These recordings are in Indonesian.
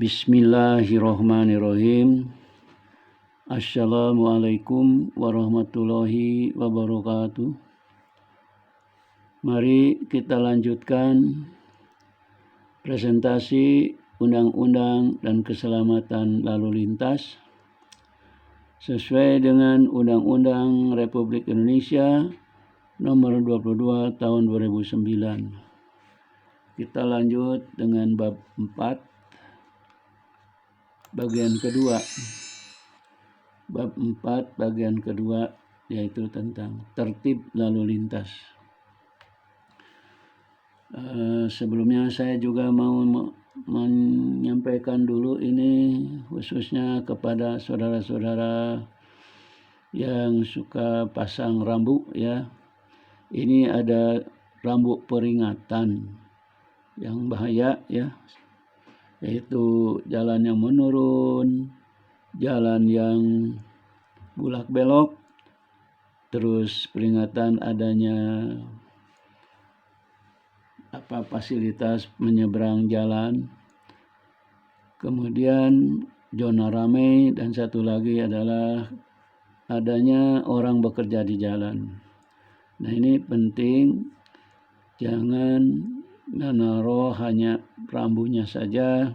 Bismillahirrahmanirrahim. Assalamualaikum warahmatullahi wabarakatuh. Mari kita lanjutkan presentasi Undang-Undang dan Keselamatan Lalu Lintas sesuai dengan Undang-Undang Republik Indonesia Nomor 22 Tahun 2009. Kita lanjut dengan bab 4 bagian kedua. Bab 4 bagian kedua yaitu tentang tertib lalu lintas. Sebelumnya saya juga mau menyampaikan dulu ini khususnya kepada saudara-saudara yang suka pasang rambu ya. Ini ada rambu peringatan yang bahaya ya, yaitu jalan yang menurun, jalan yang bulak belok, terus peringatan adanya fasilitas menyeberang jalan, kemudian zona ramai, dan satu lagi adalah adanya orang bekerja di jalan. Nah ini penting, jangan menaruh hanya rambunya saja,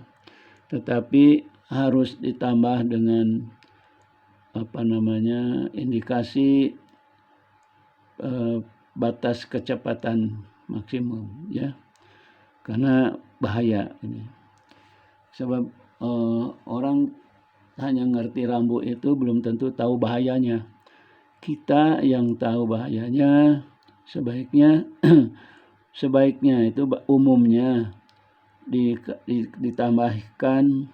tetapi harus ditambah dengan indikasi batas kecepatan maksimum ya, karena bahaya ini. Sebab orang hanya ngerti rambu itu belum tentu tahu bahayanya. Kita yang tahu bahayanya sebaiknya itu umumnya ditambahkan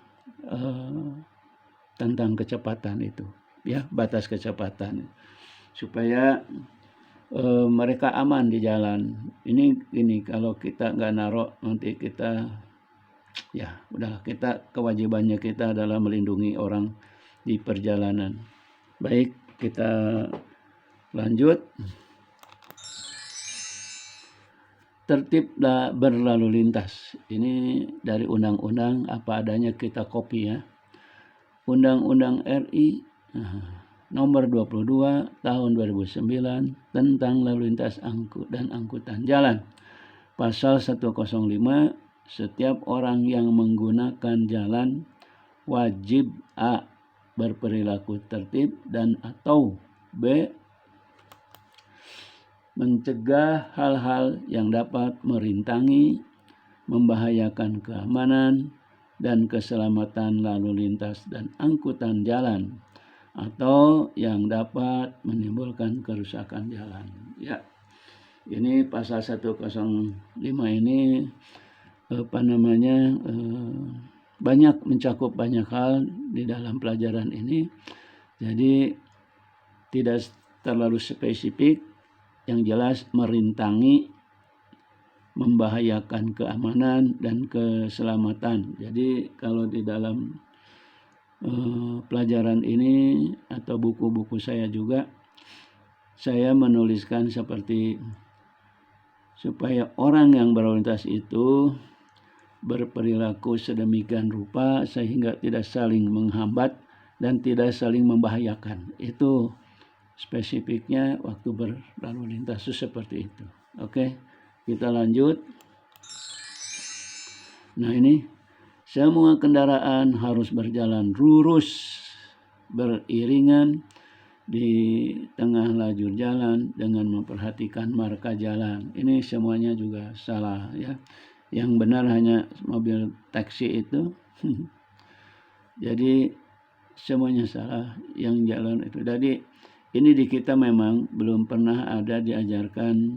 tentang kecepatan itu ya, batas kecepatan, supaya mereka aman di jalan. Ini kalau kita nggak naruh, nanti kita ya udah, kita kewajibannya kita adalah melindungi orang di perjalanan. Baik, kita lanjut. Tertib berlalu lintas. Ini dari undang-undang apa adanya, kita copy ya. Undang-Undang RI Nomor 22 Tahun 2009 tentang lalu lintas dan angkutan jalan. Pasal 105, setiap orang yang menggunakan jalan wajib A. berperilaku tertib, dan atau B. mencegah hal-hal yang dapat merintangi, membahayakan keamanan dan keselamatan lalu lintas dan angkutan jalan, atau yang dapat menimbulkan kerusakan jalan. Ya, ini pasal 105 ini mencakup banyak hal di dalam pelajaran ini. Jadi tidak terlalu spesifik, yang jelas merintangi, membahayakan keamanan dan keselamatan. Jadi kalau di dalam pelajaran ini atau buku-buku saya juga, saya menuliskan seperti supaya orang yang berlalu lintas itu berperilaku sedemikian rupa sehingga tidak saling menghambat dan tidak saling membahayakan. Itu spesifiknya waktu berlalu lintas itu seperti itu. Oke, kita lanjut. Nah ini, semua kendaraan harus berjalan lurus beriringan di tengah lajur jalan dengan memperhatikan marka jalan. Ini semuanya juga salah ya. Yang benar hanya mobil taksi itu. Jadi semuanya salah yang jalan itu. Jadi ini di kita memang belum pernah ada diajarkan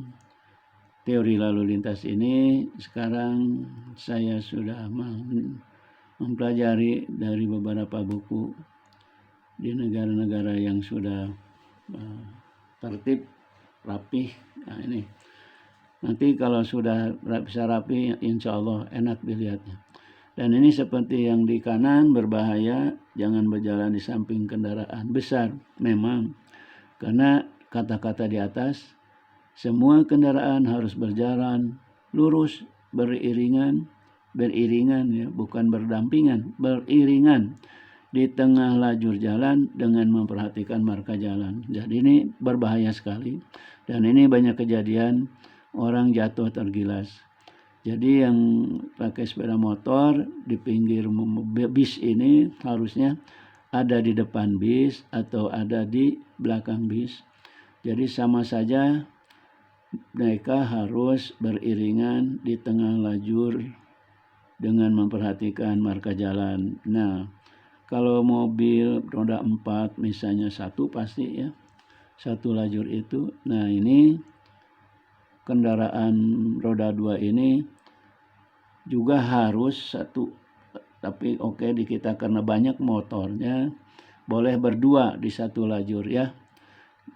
teori lalu lintas ini. Sekarang saya sudah mempelajari dari beberapa buku di negara-negara yang sudah tertib, rapih. Nah ini, nanti kalau sudah bisa rapi, insya Allah enak dilihatnya. Dan ini seperti yang di kanan, berbahaya, jangan berjalan di samping kendaraan besar. Memang, karena kata-kata di atas, semua kendaraan harus berjalan lurus beriringan beriringan ya, bukan berdampingan, beriringan di tengah lajur jalan dengan memperhatikan marka jalan. Jadi ini berbahaya sekali, dan ini banyak kejadian orang jatuh tergilas. Jadi yang pakai sepeda motor di pinggir bis ini harusnya ada di depan bis atau ada di belakang bis. Jadi sama saja mereka harus beriringan di tengah lajur dengan memperhatikan marka jalan. Nah, kalau mobil roda 4 misalnya satu pasti ya, satu lajur itu. Nah, ini kendaraan roda 2 ini juga harus satu. Tapi oke, di kita karena banyak motornya, boleh berdua di satu lajur ya,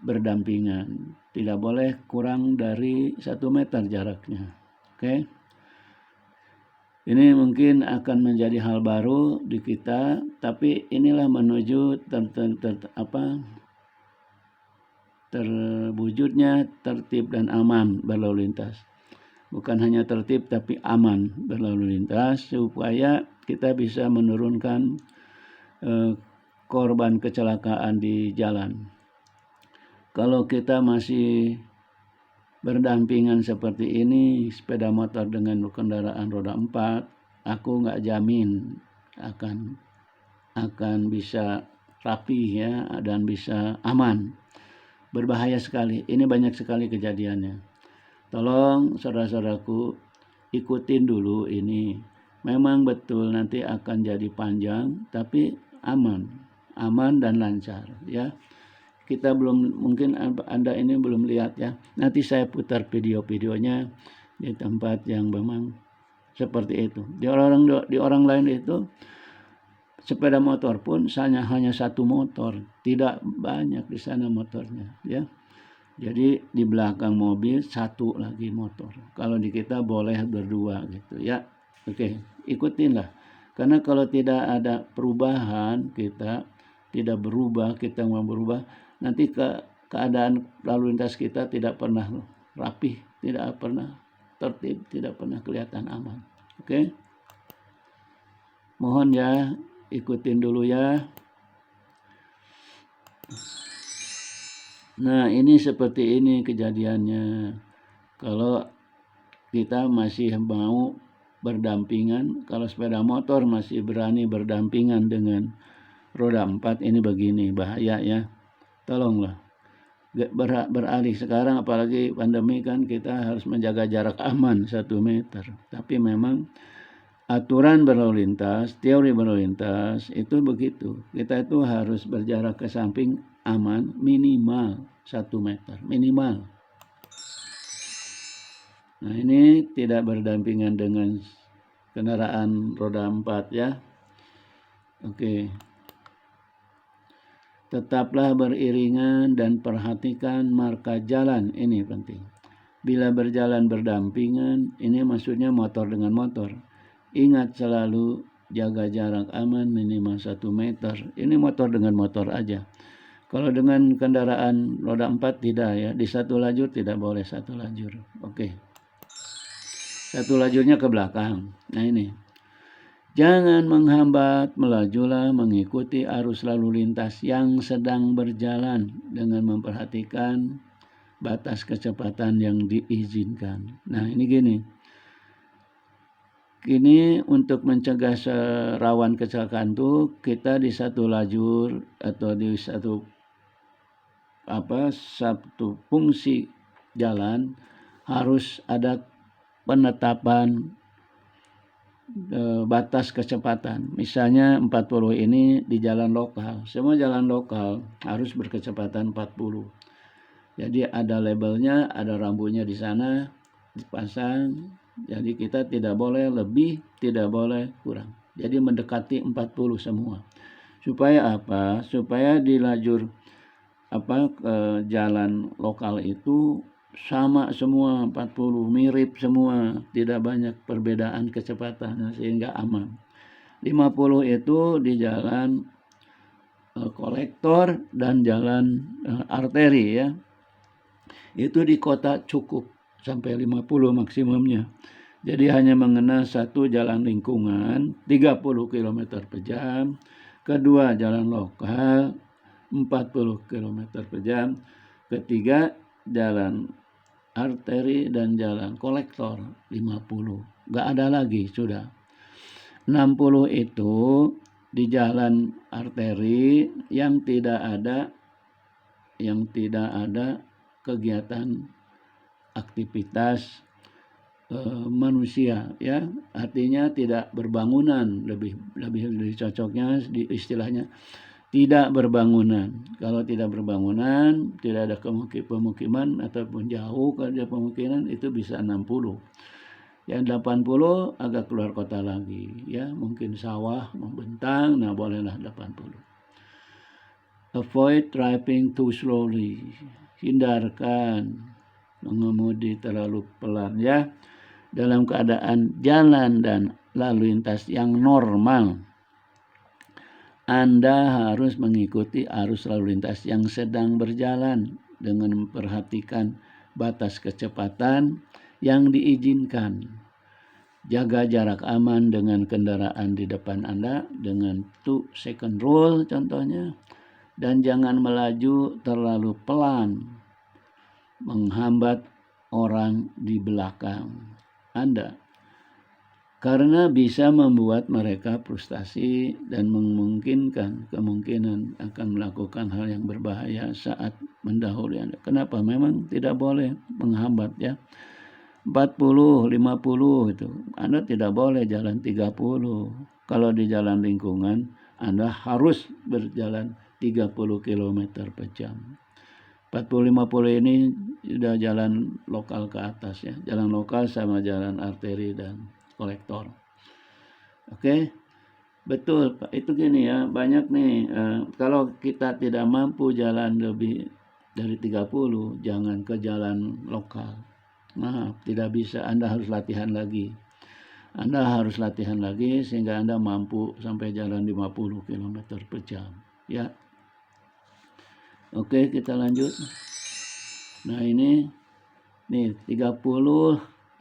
berdampingan. Tidak boleh kurang dari 1 meter jaraknya. Oke. Ini mungkin akan menjadi hal baru di kita, tapi inilah menuju terwujudnya tertib dan aman berlalu lintas. Bukan hanya tertib tapi aman berlalu lintas, supaya kita bisa menurunkan korban kecelakaan di jalan. Kalau kita masih berdampingan seperti ini, sepeda motor dengan kendaraan roda 4, aku nggak jamin akan bisa rapi ya, dan bisa aman. Berbahaya sekali. Ini banyak sekali kejadiannya. Tolong saudara-saudaraku ikutin dulu ini. Memang betul nanti akan jadi panjang, tapi aman dan lancar ya. Kita belum, mungkin Anda ini belum lihat ya. Nanti saya putar video-videonya di tempat yang memang seperti itu. Di orang lain itu sepeda motor pun hanya satu motor, tidak banyak di sana motornya ya. Jadi di belakang mobil satu lagi motor. Kalau di kita boleh berdua gitu ya. Oke, ikutinlah. Karena kalau tidak ada perubahan, kita tidak berubah, kita mau berubah, nanti keadaan lalu lintas kita tidak pernah rapih, tidak pernah tertib, tidak pernah kelihatan aman. Oke. Mohon ya, ikutin dulu ya. Nah, ini seperti ini kejadiannya. Kalau kita masih mau berdampingan, kalau sepeda motor masih berani berdampingan dengan roda 4, ini begini, bahaya ya. Tolonglah beralih sekarang, apalagi pandemi kan, kita harus menjaga jarak aman 1 meter. Tapi memang aturan berlalu lintas, teori berlalu lintas itu begitu. Kita itu harus berjarak ke samping aman minimal 1 meter, minimal. Nah, ini tidak berdampingan dengan kendaraan roda 4 ya. Oke. Tetaplah beriringan dan perhatikan marka jalan, ini penting. Bila berjalan berdampingan, ini maksudnya motor dengan motor. Ingat selalu jaga jarak aman minimal 1 meter. Ini motor dengan motor aja. Kalau dengan kendaraan roda 4 tidak ya, di satu lajur tidak boleh satu lajur. Oke. Satu lajurnya ke belakang. Nah ini. Jangan menghambat, melajulah mengikuti arus lalu lintas yang sedang berjalan dengan memperhatikan batas kecepatan yang diizinkan. Nah ini gini. Kini untuk mencegah rawan kecelakaan itu, kita di satu lajur atau di satu fungsi jalan harus ada penetapan batas kecepatan. Misalnya 40 ini di jalan lokal. Semua jalan lokal harus berkecepatan 40. Jadi ada labelnya, ada rambunya di sana dipasang. Jadi kita tidak boleh lebih, tidak boleh kurang. Jadi mendekati 40 semua. Supaya apa? Supaya di lajur jalan lokal itu sama semua, 40, mirip semua, tidak banyak perbedaan kecepatan sehingga aman. 50 itu di jalan kolektor dan jalan arteri ya. Itu di kota cukup sampai 50 maksimumnya. Jadi hanya mengenal satu jalan lingkungan 30 km per jam, kedua jalan lokal 40 km per jam, ketiga jalan arteri dan jalan kolektor 50. Nggak ada lagi, sudah. 60 itu di jalan arteri yang tidak ada kegiatan aktivitas manusia, ya, artinya tidak berbangunan, lebih cocoknya di istilahnya tidak berbangunan. Kalau tidak berbangunan, tidak ada pemukiman ataupun jauh kerja pemukiman, itu bisa 60. Yang 80 agak keluar kota lagi, ya, mungkin sawah membentang, nah bolehlah 80. Avoid driving too slowly. Hindarkan mengemudi terlalu pelan, ya. Dalam keadaan jalan dan lalu lintas yang normal, Anda harus mengikuti arus lalu lintas yang sedang berjalan dengan memperhatikan batas kecepatan yang diizinkan. Jaga jarak aman dengan kendaraan di depan Anda dengan 2-second rule contohnya, dan jangan melaju terlalu pelan menghambat orang di belakang Anda, karena bisa membuat mereka frustasi dan kemungkinan akan melakukan hal yang berbahaya saat mendahului Anda. Kenapa? Memang tidak boleh menghambat, ya. 40, 50 itu Anda tidak boleh jalan 30. Kalau di jalan lingkungan Anda harus berjalan 30 km per jam. 40-50 ini sudah jalan lokal ke atas, ya. Jalan lokal sama jalan arteri dan kolektor. Oke, betul Pak. Itu gini, ya, banyak nih. Kalau kita tidak mampu jalan lebih dari 30, jangan ke jalan lokal. Maaf, tidak bisa. Anda harus latihan lagi. Sehingga Anda mampu sampai jalan 50 km per jam, ya. Oke, kita lanjut. Nah, ini nih 30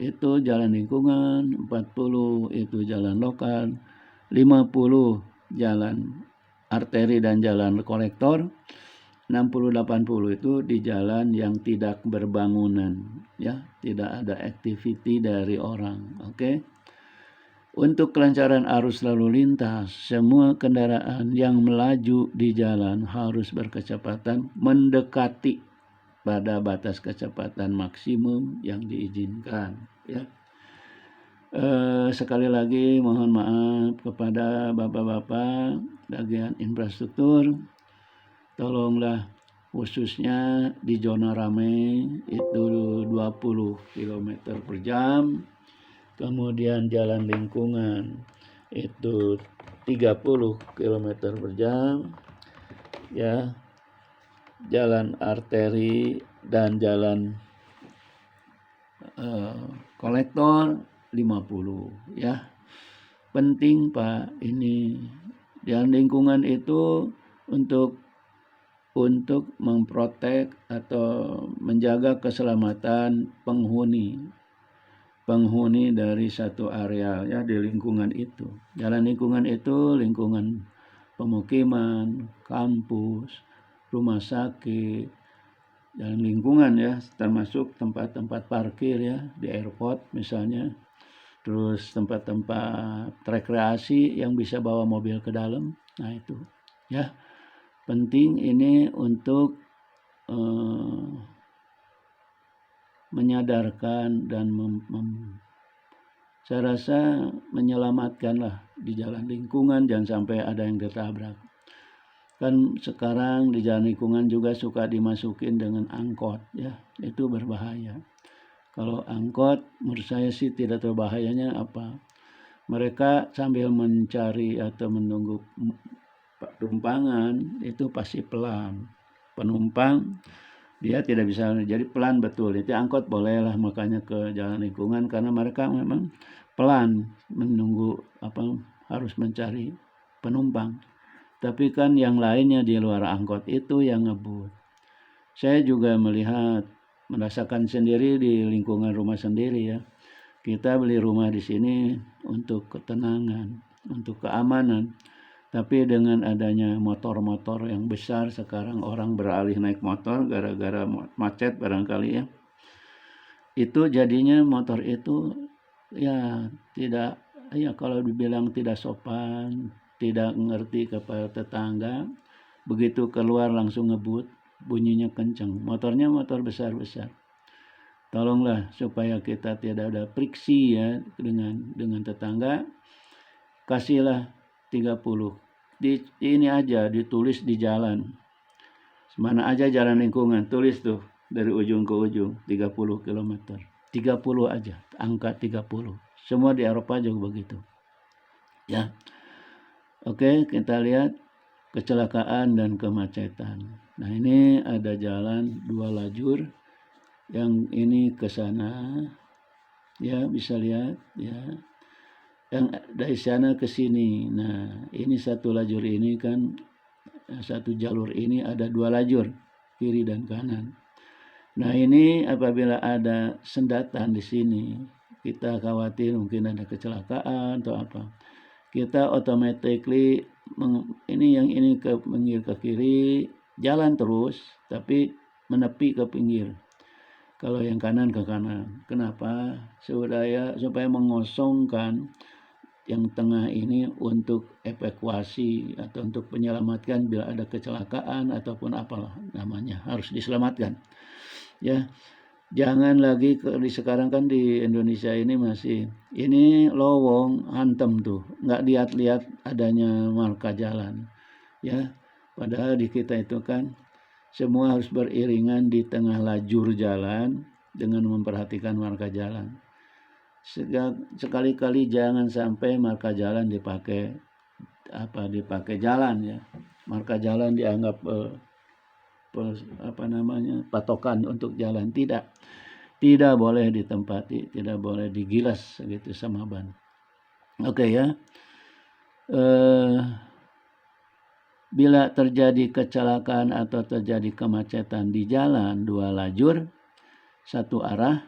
itu jalan lingkungan, 40 itu jalan lokal, 50 jalan arteri dan jalan kolektor, 60-80 itu di jalan yang tidak berbangunan, ya, tidak ada activity dari orang. Oke. Untuk kelancaran arus lalu lintas, semua kendaraan yang melaju di jalan harus berkecepatan mendekati pada batas kecepatan maksimum yang diizinkan, ya. Sekali lagi mohon maaf kepada bapak-bapak bagian infrastruktur, tolonglah khususnya di zona ramai itu 20 km per jam, kemudian jalan lingkungan itu 30 km per jam, ya. Jalan arteri dan jalan kolektor 50, ya. Penting Pak, ini jalan lingkungan itu untuk memprotek atau menjaga keselamatan penghuni dari satu area, ya, di lingkungan itu. Jalan lingkungan itu lingkungan pemukiman, kampus, rumah sakit, jalan lingkungan, ya, termasuk tempat-tempat parkir, ya, di airport misalnya, terus tempat-tempat rekreasi yang bisa bawa mobil ke dalam. Nah, itu, ya, penting ini untuk menyadarkan dan saya rasa menyelamatkanlah di jalan lingkungan, jangan sampai ada yang ditabrak. Kan sekarang di jalan lingkungan juga suka dimasukin dengan angkot, ya, itu berbahaya. Kalau angkot menurut saya sih tidak terlalu bahayanya apa, mereka sambil mencari atau menunggu penumpang itu pasti pelan. Penumpang dia tidak bisa, jadi pelan betul. Itu angkot bolehlah makanya ke jalan lingkungan karena mereka memang pelan menunggu harus mencari penumpang. Tapi kan yang lainnya di luar angkot itu yang ngebut. Saya juga merasakan sendiri di lingkungan rumah sendiri, ya. Kita beli rumah di sini untuk ketenangan, untuk keamanan. Tapi dengan adanya motor-motor yang besar, sekarang orang beralih naik motor gara-gara macet barangkali ya. Itu jadinya motor itu ya tidak, ya kalau dibilang tidak sopan, tidak ngerti kepada tetangga, begitu keluar langsung ngebut, bunyinya kencang. Motornya motor besar-besar. Tolonglah supaya kita tidak ada friksi ya dengan tetangga. Kasihlah 30. Ini aja ditulis di jalan. Mana aja jalan lingkungan, tulis tuh dari ujung ke ujung 30 km. 30 aja, angka 30. Semua di Eropa juga begitu. Ya. Oke, kita lihat kecelakaan dan kemacetan. Nah, ini ada jalan 2 lajur. Yang ini ke sana. Ya, bisa lihat ya. Yang dari sana ke sini. Nah, ini satu lajur ini kan, satu jalur ini ada 2 lajur, kiri dan kanan. Nah, ini apabila ada sendatan di sini, kita khawatir mungkin ada kecelakaan atau apa. Kita automatically ini ke pinggir ke kiri, jalan terus tapi menepi ke pinggir. Kalau yang kanan ke kanan. Kenapa? Supaya mengosongkan yang tengah ini untuk evakuasi atau untuk menyelamatkan bila ada kecelakaan ataupun apalah namanya, harus diselamatkan. Ya, jangan lagi sekarang kan di Indonesia ini masih ini lowong hantem tuh, nggak lihat-lihat adanya marka jalan. Ya, padahal di kita itu kan semua harus beriringan di tengah lajur jalan dengan memperhatikan marka jalan. Sekali-kali jangan sampai marka jalan dipakai jalan ya. Marka jalan dianggap patokan untuk jalan. Tidak boleh ditempati, tidak boleh digilas gitu sama ban. Oke ya. Bila terjadi kecelakaan atau terjadi kemacetan di jalan 2 lajur satu arah,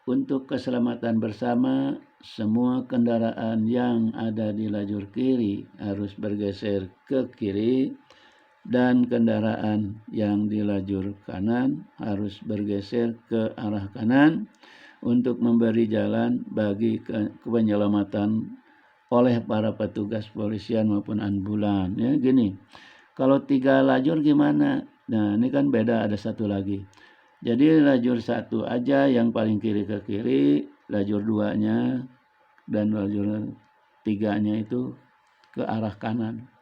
untuk keselamatan bersama, semua kendaraan yang ada di lajur kiri harus bergeser ke kiri dan kendaraan yang di lajur kanan harus bergeser ke arah kanan untuk memberi jalan bagi penyelamatan oleh para petugas polisian maupun ambulan. Ya, gini. Kalau 3 lajur gimana? Nah, ini kan beda, ada satu lagi. Jadi lajur 1 aja yang paling kiri ke kiri, lajur 2-nya dan lajur 3-nya itu ke arah kanan.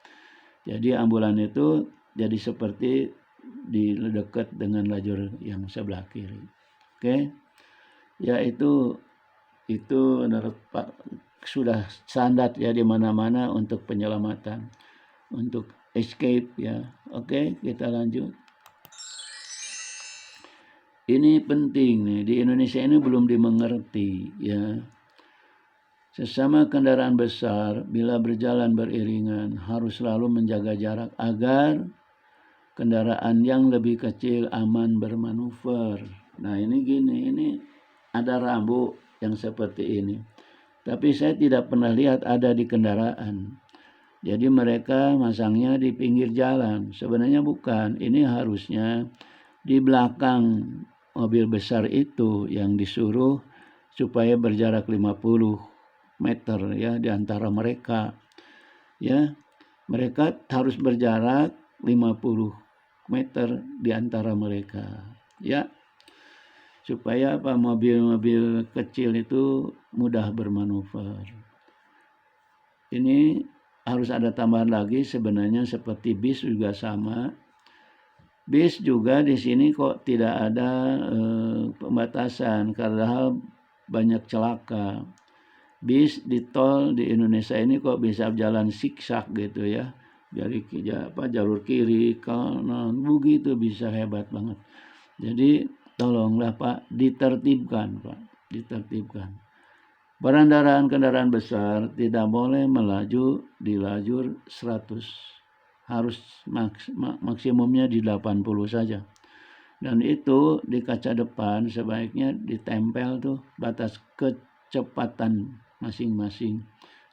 Jadi ambulan itu jadi seperti di dekat dengan lajur yang sebelah kiri. Oke. Ya itu sudah standar ya di mana-mana untuk penyelamatan, untuk escape ya. Oke, kita lanjut. Ini penting nih, di Indonesia ini belum dimengerti ya. Sesama kendaraan besar bila berjalan beriringan harus selalu menjaga jarak agar kendaraan yang lebih kecil aman bermanuver. Nah, ini ada rambu yang seperti ini. Tapi saya tidak pernah lihat ada di kendaraan. Jadi mereka masangnya di pinggir jalan. Sebenarnya bukan, ini harusnya di belakang mobil besar itu yang disuruh supaya berjarak 50 meter ya di antara mereka. Ya, mereka harus berjarak 50 meter di antara mereka. Ya, supaya mobil-mobil kecil itu mudah bermanuver. Ini harus ada tambahan lagi, sebenarnya seperti bis juga sama. Bis juga di sini kok tidak ada pembatasan karena banyak celaka. Bis di tol di Indonesia ini kok bisa jalan siksak gitu ya. Dari jalur kiri, kanan, begitu bisa, hebat banget. Jadi tolonglah Pak, ditertibkan Pak, ditertibkan. Kendaraan besar tidak boleh melaju di lajur 100. Harus maksimumnya di 80 saja. Dan itu di kaca depan sebaiknya ditempel tuh batas kecepatan masing-masing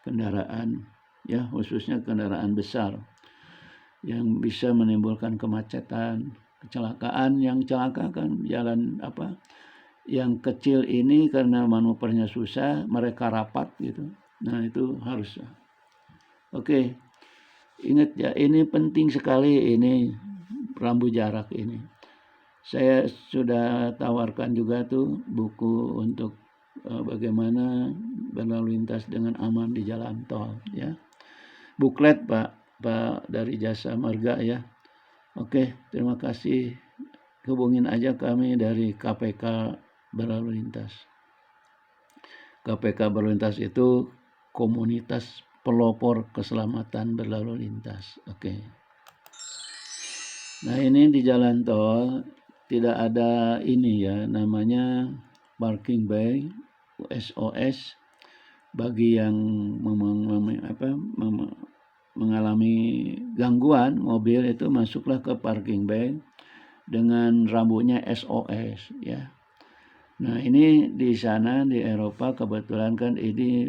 kendaraan, ya, khususnya kendaraan besar yang bisa menimbulkan kemacetan, kecelakaan. Yang celaka kan jalan yang kecil ini karena manuvernya susah, mereka rapat gitu. Nah, itu harus. Oke, ingat ya, ini penting sekali, ini rambu jarak ini. Saya sudah tawarkan juga tuh buku untuk bagaimana berlalu lintas dengan aman di jalan tol, ya. Buklet Pak dari Jasa Marga, ya. Oke, terima kasih. Hubungin aja kami dari KPK Berlalu Lintas. KPK Berlalu Lintas itu komunitas pelopor keselamatan berlalu lintas. Oke. Nah, ini di jalan tol tidak ada ini ya, namanya parking bay SOS bagi yang mengalami gangguan mobil itu masuklah ke parking bay dengan rambunya SOS, ya. Nah, ini di sana di Eropa kebetulan kan ini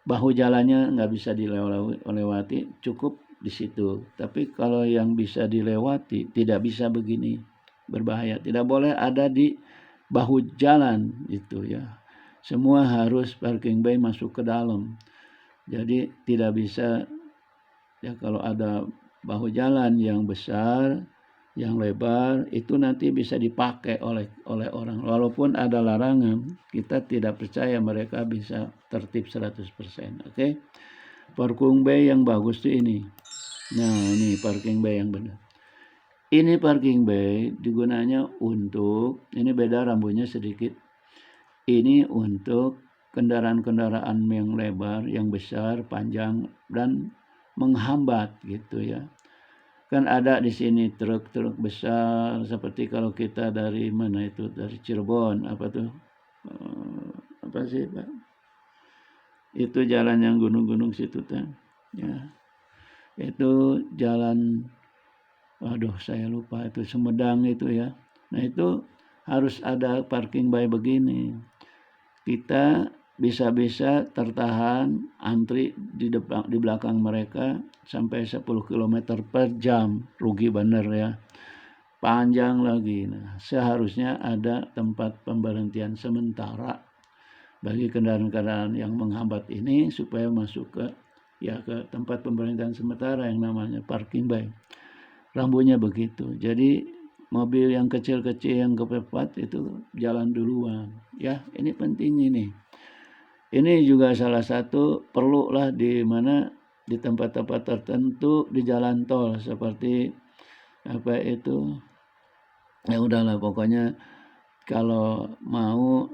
bahu jalannya nggak bisa dilewati, cukup di situ. Tapi kalau yang bisa dilewati tidak bisa begini, berbahaya. Tidak boleh ada di bahu jalan itu, ya. Semua harus parking bay masuk ke dalam. Jadi tidak bisa, ya, kalau ada bahu jalan yang besar, yang lebar, itu nanti bisa dipakai oleh orang. Walaupun ada larangan, kita tidak percaya mereka bisa tertib 100%. Oke. Parking bay yang bagus tuh ini. Nah, ini parking bay yang benar. Ini parking bay digunanya untuk, ini beda rambunya sedikit. Ini untuk kendaraan-kendaraan yang lebar, yang besar, panjang, dan menghambat gitu, ya. Kan ada di sini truk-truk besar, seperti kalau kita dari mana itu, dari Cirebon, apa sih Pak? Itu jalan yang gunung-gunung situ tuh, ya. Itu jalan, saya lupa itu, Sumedang itu, ya. Nah, itu harus ada parking bay begini. Kita bisa tertahan antri di belakang mereka sampai 10 km per jam, rugi bener, ya. Panjang lagi. Nah, seharusnya ada tempat pemberhentian sementara bagi kendaraan-kendaraan yang menghambat ini supaya masuk ke tempat pemberhentian sementara yang namanya parking bay. Rambunya begitu. Jadi mobil yang kecil-kecil yang kepepet itu jalan duluan, ya. Ini penting ini. Ini juga salah satu perlulah di tempat-tempat tertentu di jalan tol, seperti ya udahlah, pokoknya kalau mau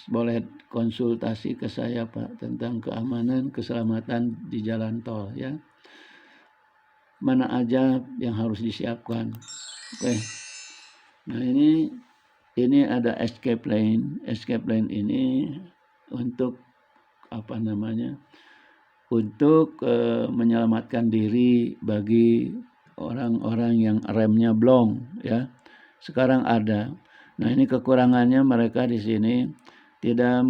boleh konsultasi ke saya Pak tentang keamanan keselamatan di jalan tol, ya. Mana aja yang harus disiapkan. Oke. Nah, ini ada escape lane. Escape lane ini untuk untuk menyelamatkan diri bagi orang-orang yang remnya blong, ya. Sekarang ada. Nah, ini kekurangannya, mereka di sini tidak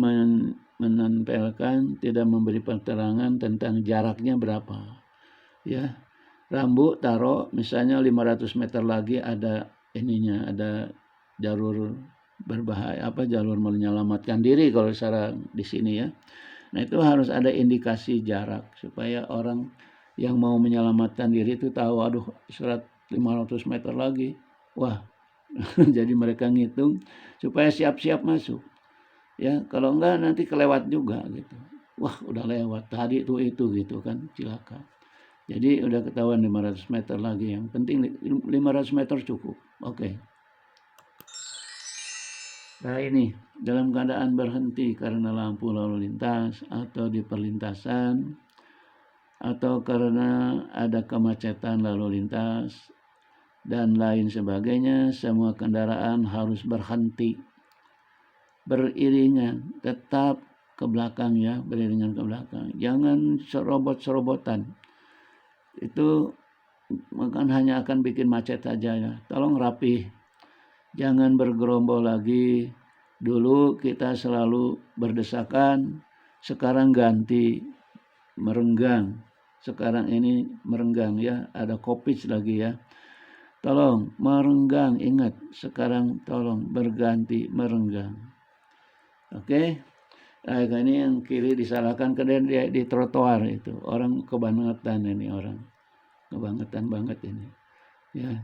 menempelkan, tidak memberi keterangan tentang jaraknya berapa, ya. Rambu taruh misalnya 500 meter lagi ada ada jalur berbahaya, jalur menyelamatkan diri kalau secara di sini, ya. Nah, itu harus ada indikasi jarak supaya orang yang mau menyelamatkan diri itu tahu, 500 meter lagi. Wah, jadi mereka ngitung supaya siap-siap masuk, ya. Kalau enggak nanti kelewat juga gitu. Wah, udah lewat tadi itu gitu kan, cilaka. Jadi udah ketahuan 500 meter lagi. Yang penting 500 meter cukup. Oke. Nah, ini dalam keadaan berhenti karena lampu lalu lintas atau di perlintasan atau karena ada kemacetan lalu lintas dan lain sebagainya, semua kendaraan harus berhenti beriringan, tetap ke belakang, ya, beriringan ke belakang. Jangan serobot-serobotan. Itu hanya akan bikin macet saja, ya. Tolong rapi, jangan bergerombol lagi, Dulu kita selalu berdesakan, sekarang ganti merenggang. Sekarang ini merenggang ya, ada Covid lagi ya. Tolong merenggang, ingat sekarang tolong berganti merenggang. Oke? Nah, ini yang kiri disalahkan karena dia di trotoar itu. Orang kebangetan ini orang. Kebangetan banget ini. Ya,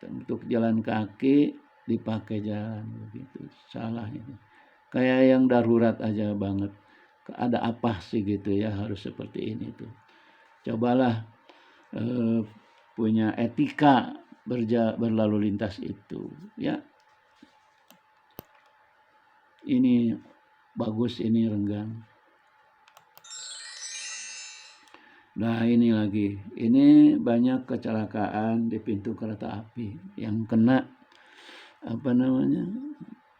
untuk jalan kaki dipakai jalan begitu. Salah ini. Kayak yang darurat aja banget. Ada apa sih gitu ya, harus seperti ini tuh. Cobalah punya etika berlalu lintas itu ya. Ini bagus, ini renggang. Nah ini lagi, ini banyak kecelakaan di pintu kereta api yang kena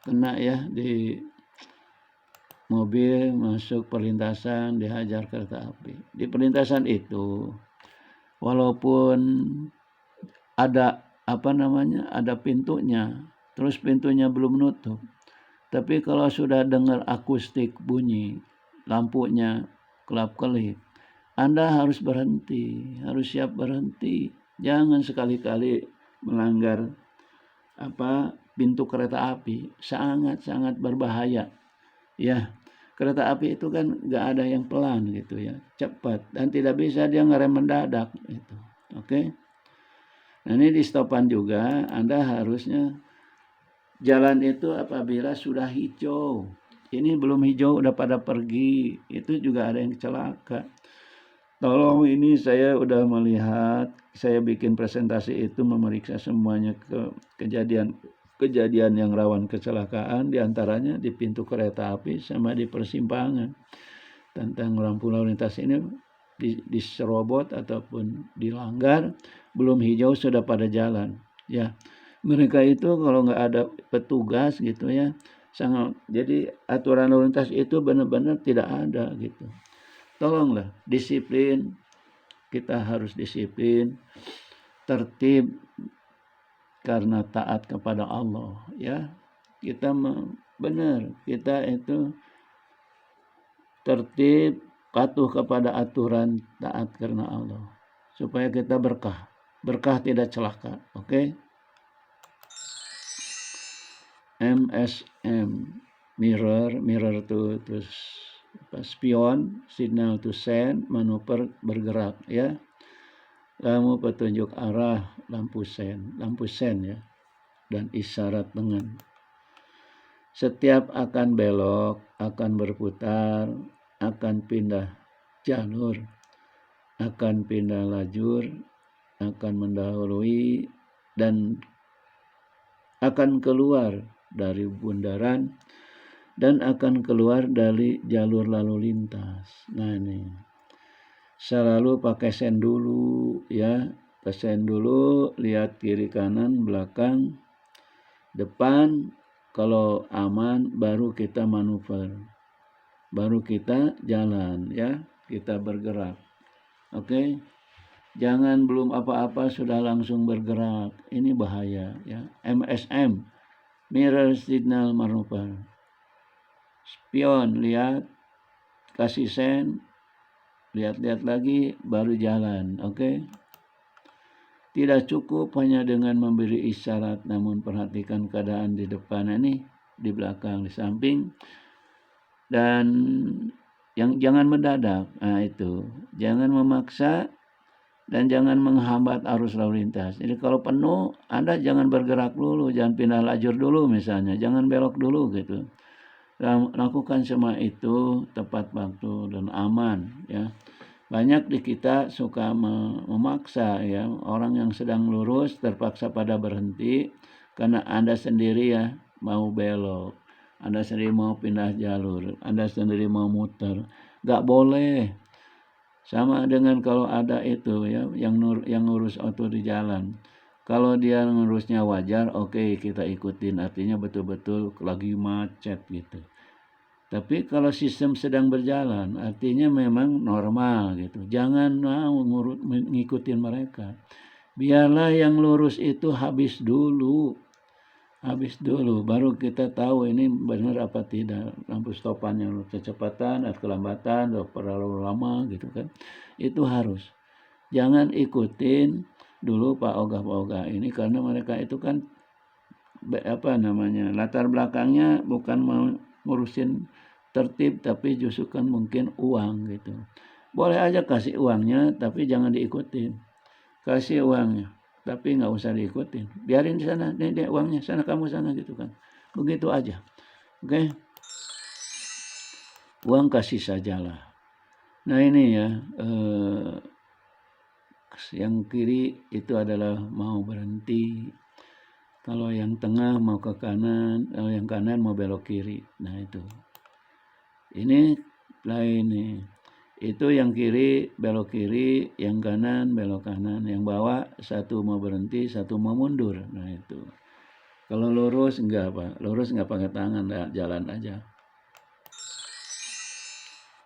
kena ya di mobil masuk perlintasan, dihajar kereta api. Di perlintasan itu walaupun ada ada pintunya, terus pintunya belum nutup, tapi kalau sudah dengar akustik bunyi, lampunya kelap-kelip, Anda harus berhenti, harus siap berhenti. Jangan sekali-kali melanggar pintu kereta api, sangat-sangat berbahaya. Ya, kereta api itu kan nggak ada yang pelan gitu ya, cepat dan tidak bisa dia ngerem mendadak itu. Oke. Nah ini di stopan juga Anda harusnya jalan itu apabila sudah hijau. Ini belum hijau udah pada pergi, itu juga ada yang celaka. Tolong, ini saya udah melihat, saya bikin presentasi itu memeriksa semuanya ke kejadian yang rawan kecelakaan, diantaranya di pintu kereta api sama di persimpangan. Tentang lampu lalu lintas ini diserobot ataupun dilanggar, belum hijau sudah pada jalan. Ya, mereka itu kalau nggak ada petugas gitu ya, jadi aturan lalu lintas itu benar-benar tidak ada gitu. Tolonglah disiplin, kita harus disiplin, tertib karena taat kepada Allah ya. Kita benar, kita itu tertib, patuh kepada aturan, taat karena Allah supaya kita berkah tidak celaka. Oke? MSM, mirror to terus spion, signal to send, manuver bergerak ya. Lampu petunjuk arah, lampu sen ya, dan isyarat tangan. Setiap akan belok, akan berputar, akan pindah jalur, akan pindah lajur, akan mendahului, dan akan keluar dari bundaran, dan akan keluar dari jalur lalu lintas. Nah ini selalu pakai sen dulu ya, pesen dulu, lihat kiri kanan belakang depan. Kalau aman baru kita manuver, baru kita jalan ya, kita bergerak. Oke, jangan belum apa-apa sudah langsung bergerak, ini bahaya ya. MSM, mirror signal manuver, spion, lihat, kasih sen, lihat-lihat lagi baru jalan. Oke. Tidak cukup hanya dengan memberi isyarat, namun perhatikan keadaan di depan ini, di belakang, di samping, dan yang jangan mendadak. Nah itu, jangan memaksa dan jangan menghambat arus lalu lintas. Jadi kalau penuh, Anda jangan bergerak dulu, jangan pindah lajur dulu misalnya, jangan belok dulu gitu. Lakukan semua itu tepat waktu dan aman ya. Banyak di kita suka memaksa ya, orang yang sedang lurus terpaksa pada berhenti karena Anda sendiri ya mau belok, Anda sendiri mau pindah jalur, Anda sendiri mau muter. Gak boleh. Sama dengan kalau ada itu ya yang ngurus auto di jalan. Kalau dia ngurusnya wajar, oke, kita ikutin, artinya betul-betul lagi macet gitu. Tapi kalau sistem sedang berjalan, artinya memang normal gitu. Jangan mau ngikutin mereka. Biarlah yang lurus itu habis dulu. habis dulu baru kita tahu ini benar apa tidak, lampu stopannya kecepatan atau kelambatan atau terlalu lama gitu kan. Itu harus. Jangan ikutin dulu Pak Ogah ini, karena mereka itu kan latar belakangnya bukan mau ngurusin tertib, tapi justru kan mungkin uang gitu. Boleh aja kasih uangnya tapi jangan diikutin. Kasih uangnya tapi nggak usah diikutin, biarin di sana, ini uangnya, sana kamu sana gitu kan, begitu aja. Oke, uang kasih sajalah. Nah ini ya, yang kiri itu adalah mau berhenti, kalau yang tengah mau ke kanan, kalau yang kanan mau belok kiri. Nah itu, ini lain nih. Itu yang kiri belok kiri, yang kanan belok kanan, yang bawah satu mau berhenti, satu mau mundur. Nah itu. Kalau lurus enggak Pak, lurus enggak pakai tangan, jalan aja.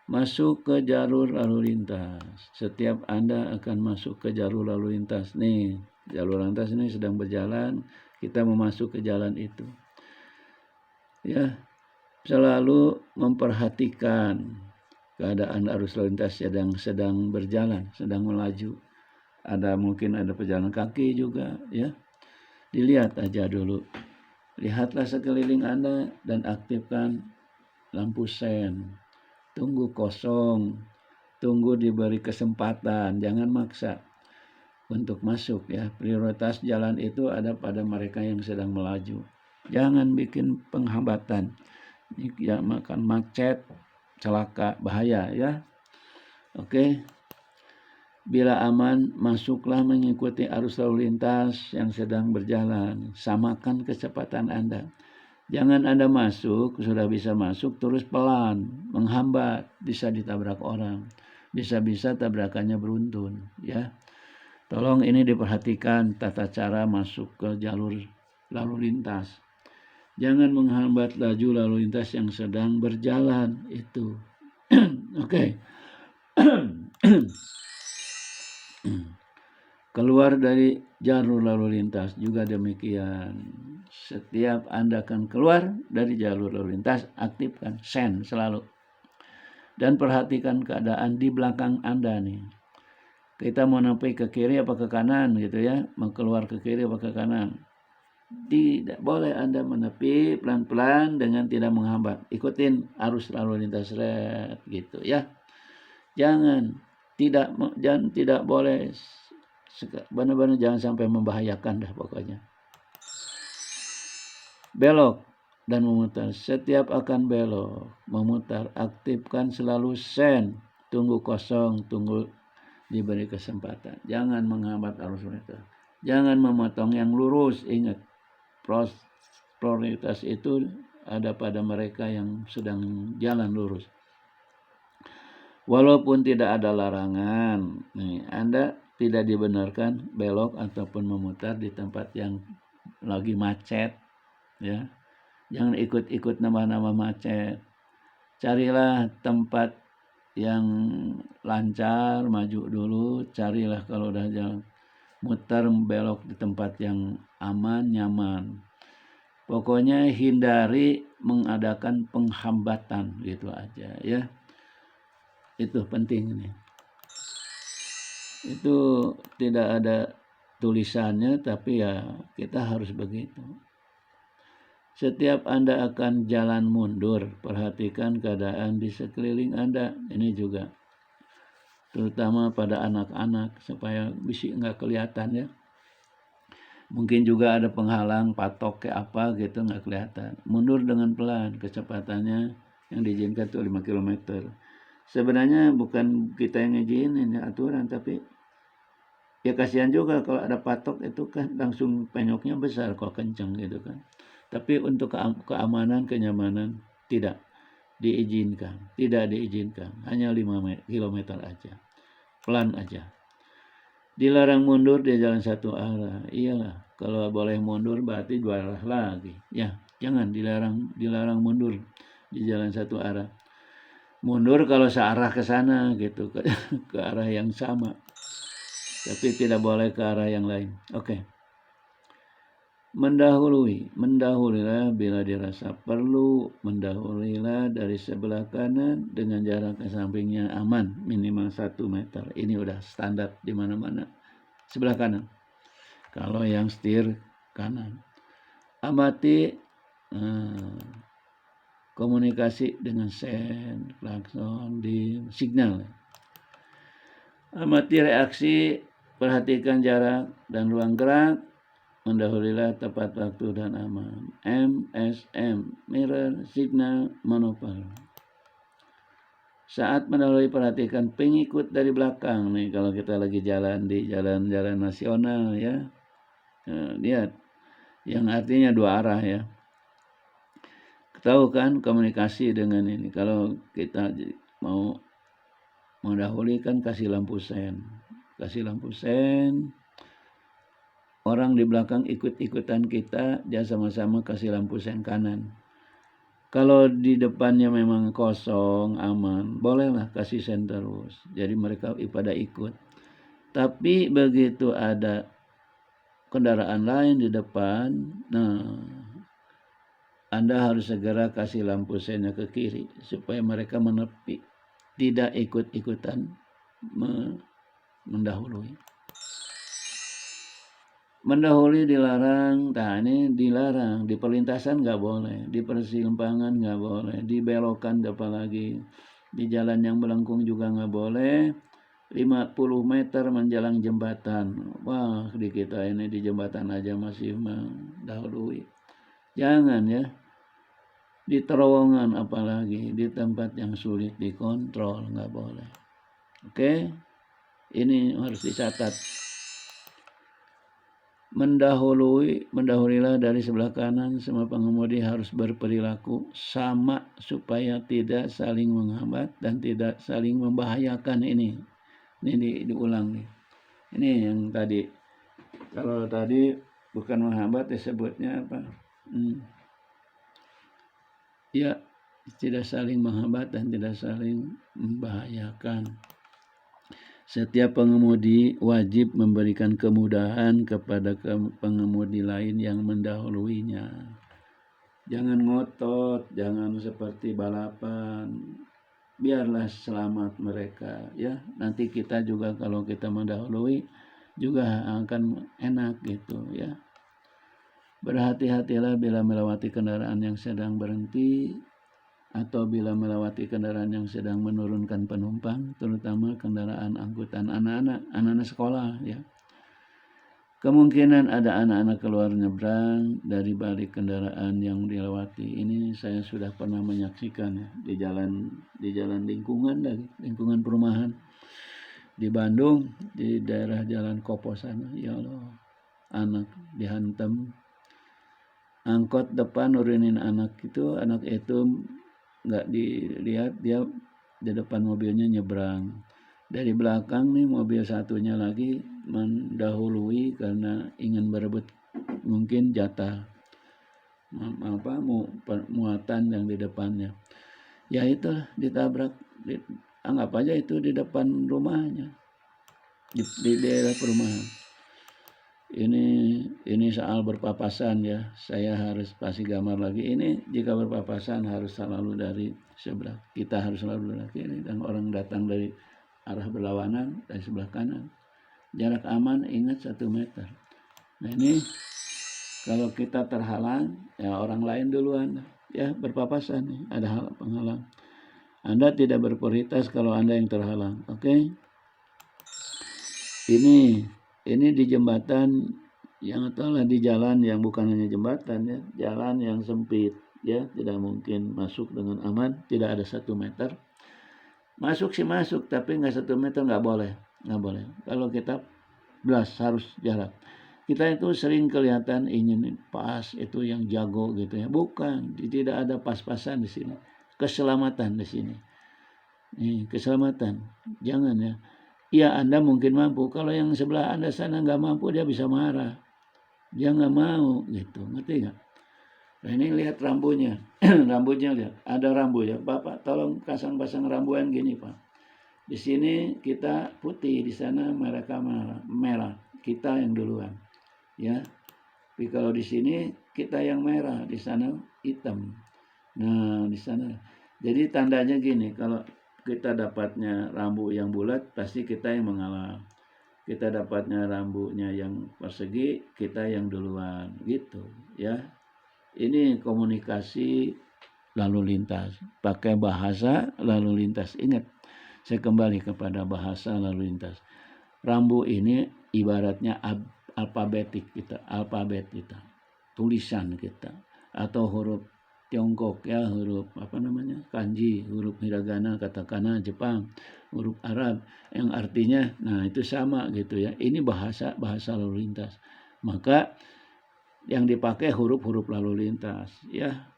Masuk ke jalur lalu lintas. Setiap Anda akan masuk ke jalur lalu lintas. Nih, jalur lalu lintas ini sedang berjalan, kita mau masuk ke jalan itu. Ya, selalu memperhatikan keadaan arus lalu lintas sedang berjalan, sedang melaju. Mungkin ada pejalan kaki juga ya. Dilihat aja dulu. Lihatlah sekeliling Anda dan aktifkan lampu sen. Tunggu kosong. Tunggu diberi kesempatan, jangan maksa untuk masuk ya. Prioritas jalan itu ada pada mereka yang sedang melaju. Jangan bikin penghambatan. Ya, makan macet, celaka, bahaya ya. Oke. Bila aman, masuklah mengikuti arus lalu lintas yang sedang berjalan. Samakan kecepatan Anda. Jangan Anda masuk, sudah bisa masuk terus pelan, menghambat, bisa ditabrak orang. Bisa-bisa tabrakannya beruntun ya. Tolong ini diperhatikan tata cara masuk ke jalur lalu lintas. Jangan menghambat laju lalu lintas yang sedang berjalan itu. Oke. Keluar dari jalur lalu lintas juga demikian. Setiap Anda akan keluar dari jalur lalu lintas, aktifkan sen selalu. Dan perhatikan keadaan di belakang Anda nih. Kita mau nepi ke kiri apa ke kanan gitu ya. Mau keluar ke kiri apa ke kanan. Tidak boleh Anda menepi pelan-pelan dengan tidak menghambat. Ikutin arus lalu lintas gitu ya. Jangan tidak boleh, benar-benar jangan sampai membahayakan dah pokoknya. Belok dan memutar. Setiap akan belok, memutar, aktifkan selalu sen. Tunggu kosong, tunggu diberi kesempatan. Jangan menghambat arus lalu lintas. Jangan memotong yang lurus. Ingat, prioritas itu ada pada mereka yang sedang jalan lurus. Walaupun tidak ada larangan, Anda tidak dibenarkan belok ataupun memutar di tempat yang lagi macet, ya. Jangan ikut-ikut nama-nama macet. Carilah tempat yang lancar, maju dulu. Carilah kalau udah jalan, mutar belok di tempat yang aman, nyaman. Pokoknya hindari mengadakan penghambatan gitu aja ya. Itu penting nih. Itu tidak ada tulisannya tapi ya kita harus begitu. Setiap Anda akan jalan mundur, perhatikan keadaan di sekeliling Anda. Ini juga terutama pada anak-anak supaya bisa nggak kelihatan ya. Mungkin juga ada penghalang, patok kayak apa gitu nggak kelihatan. Mundur dengan pelan, kecepatannya yang diizinkan itu 5 km. Sebenarnya bukan kita yang ngizinin ya, aturan, tapi ya kasihan juga kalau ada patok itu kan langsung penyoknya besar kalau kencang gitu kan. Tapi untuk keamanan, kenyamanan tidak diizinkan, hanya 5 km aja, pelan aja. Dilarang mundur di jalan satu arah. Iyalah, kalau boleh mundur berarti 2 arah lagi. Ya, jangan dilarang mundur di jalan satu arah. Mundur kalau searah ke sana gitu, ke arah yang sama. Tapi tidak boleh ke arah yang lain. Oke. Mendahulilah bila dirasa perlu, mendahulilah dari sebelah kanan dengan jarak ke sampingnya aman minimal 1 meter. Ini udah standar di mana-mana. Sebelah kanan. Kalau yang setir kanan. Amati komunikasi dengan sen, klakson, di signal. Amati reaksi, perhatikan jarak dan ruang gerak. Mendahulilah tepat waktu dan aman. MSM, mirror, signal, monopol. Saat mendahului perhatikan pengikut dari belakang. Nih kalau kita lagi jalan di jalan-jalan nasional ya. Lihat, yang artinya 2 arah ya. Tahu kan komunikasi dengan ini. Kalau kita mau mendahului kan kasih lampu sen. Kasih lampu sen. Orang di belakang ikut-ikutan kita, dia sama-sama kasih lampu sen kanan. Kalau di depannya memang kosong, aman, bolehlah kasih sen terus. Jadi mereka pada ikut. Tapi begitu ada kendaraan lain di depan, nah Anda harus segera kasih lampu sennya ke kiri supaya mereka menepi, tidak ikut-ikutan mendahului. Mendahului dilarang, nah ini dilarang, di perlintasan nggak boleh, di persimpangan nggak boleh, di belokan apalagi, di jalan yang melengkung juga nggak boleh, 50 meter menjelang jembatan. Wah, di kita ini di jembatan aja masih mendahului. Jangan ya, di terowongan apalagi, di tempat yang sulit dikontrol nggak boleh. Oke, ini harus dicatat. Mendahulilah dari sebelah kanan. Semua pengemudi harus berperilaku sama supaya tidak saling menghambat dan tidak saling membahayakan. Ini diulang nih. Ini yang tadi. Kalau tadi bukan menghambat disebutnya apa? Ya, tidak saling menghambat dan tidak saling membahayakan. Setiap pengemudi wajib memberikan kemudahan kepada pengemudi lain yang mendahuluinya. Jangan ngotot, jangan seperti balapan. Biarlah selamat mereka ya. Nanti kita juga kalau kita mendahului juga akan enak gitu ya. Berhati-hatilah bila melewati kendaraan yang sedang berhenti atau bila melewati kendaraan yang sedang menurunkan penumpang, terutama kendaraan angkutan anak-anak sekolah ya. Kemungkinan ada anak-anak keluar nyebrang dari balik kendaraan yang dilewati. Ini saya sudah pernah menyaksikan ya, di jalan lingkungan perumahan di Bandung, di daerah Jalan Kopo sana. Ya Allah, anak dihantam angkot depan nurunin anak itu nggak dilihat, dia di depan mobilnya nyebrang. Dari belakang nih mobil satunya lagi mendahului karena ingin berebut mungkin jatah muatan yang di depannya. Ya itu ditabrak, anggap aja itu di depan rumahnya, di daerah perumahan. Ini soal berpapasan ya. Saya harus kasih gambar lagi. Ini jika berpapasan harus selalu dari sebelah. Kita harus selalu dari kiri dan orang datang dari arah berlawanan dari sebelah kanan. Jarak aman ingat 1 meter. Nah ini kalau kita terhalang ya orang lain duluan ya berpapasan nih. Ada hal penghalang. Anda tidak berprioritas kalau Anda yang terhalang. Oke? Ini di jembatan yang telah di jalan yang bukan hanya jembatan ya, jalan yang sempit ya, tidak mungkin masuk dengan aman, tidak ada 1 meter. Masuk sih masuk, tapi nggak 1 meter nggak boleh. Kalau kita belas harus jarak. Kita itu sering kelihatan ingin pas itu yang jago gitu ya, bukan, tidak ada pas-pasan di sini. Keselamatan di sini. Nih, keselamatan. Jangan ya. Ya Anda mungkin mampu, kalau yang sebelah Anda sana nggak mampu dia bisa marah, dia nggak mau gitu, ngerti nggak? Nah ini lihat rambunya, rambutnya lihat, ada rambu ya, Bapak tolong pasang rambuan gini Pak. Di sini kita putih, di sana mereka merah, kita yang duluan, ya. Tapi kalau di sini kita yang merah, di sana hitam. Nah, di sana. Jadi tandanya gini, kalau kita dapatnya rambu yang bulat, pasti kita yang mengalah. Kita dapatnya rambutnya yang persegi, kita yang duluan, gitu ya. Ini komunikasi lalu lintas, pakai bahasa lalu lintas. Ingat, saya kembali kepada bahasa lalu lintas. Rambu ini ibaratnya alfabetik kita, alfabet kita, tulisan kita, atau huruf Tiongkok ya, huruf apa namanya, kanji, huruf hiragana, katakana Jepang, huruf Arab yang artinya, nah itu sama gitu ya. Ini bahasa lalu lintas. Maka yang dipakai huruf-huruf lalu lintas ya.